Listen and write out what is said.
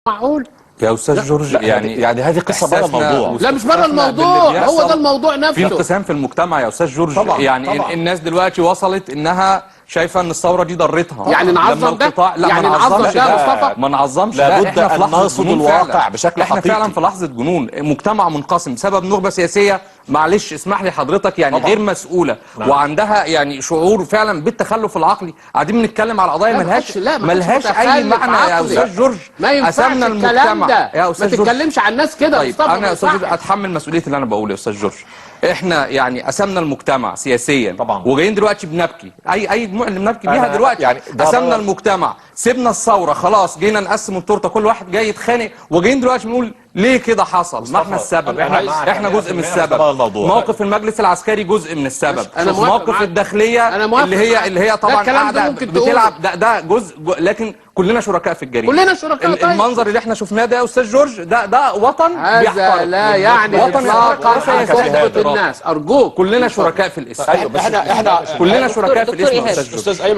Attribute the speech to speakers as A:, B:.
A: معقول
B: يا استاذ جورج،
C: يعني هذه قصه بره الموضوع.
A: لا مش بره الموضوع، هو ده الموضوع نفسه.
B: في انقسام في المجتمع يا استاذ جورج.
C: طبعا
B: يعني
C: طبعا.
B: الناس دلوقتي وصلت انها شايفه ان الثوره دي ضرتها.
A: يعني نعظم ده؟
B: لا
A: يعني
B: ما
A: نعظم
B: نعظمش
A: ده يا
B: ده،
A: مصطفى؟
B: ما نعظمش ده.
C: لابد
B: احنا في
C: ان
B: لحظه
C: نرصد
B: جنون
C: الواقع
B: فعلا.
C: بشكل
B: احنا
C: حقيقي.
B: فعلا في لحظه جنون، مجتمع منقسم بسبب نخبه سياسيه، معلش اسمح لي حضرتك، يعني
C: طبعا.
B: غير مسؤوله.
C: نعم.
B: وعندها يعني شعور فعلا بالتخلف العقلي. قاعدين بنتكلم على قضايا ملهاش اي معنى يا استاذ جورج.
A: ما ينفعش
B: قسمنا
A: الكلام
B: المجتمع
A: ده.
B: يا
A: ما
B: استاذ جورج.
A: تتكلمش عن الناس كده.
B: طيب
A: مصطفى
B: انا يا استاذ جورج اتحمل مسؤوليه اللي انا بقوله يا استاذ جورج. احنا يعني قسمنا المجتمع سياسيا
C: طبعا.
B: وجايين دلوقتي بنبكي اي دموع اللي بنبكي بيها دلوقتي.
C: يعني
B: قسمنا المجتمع، سيبنا الثوره، خلاص جينا نقسم التورته، كل واحد جاي يتخانق، وجايين دلوقتي بنقول ليه كده حصل؟ ما احنا السبب، احنا جزء من السبب. موقف المجلس العسكري جزء من السبب. موقف الداخليه اللي هي طبعا قاعده بتلعب ده جزء، لكن كلنا شركاء في الجريمه.
A: كلنا شركاء. طيب
B: المنظر اللي احنا شفناه ده يا استاذ جورج، ده وطن
A: هذا لا يعني اطلاقا صحبة الناس. ارجوك
B: كلنا شركاء في الاسم.
C: احنا
B: كلنا شركاء في الاسم يا استاذ جورج.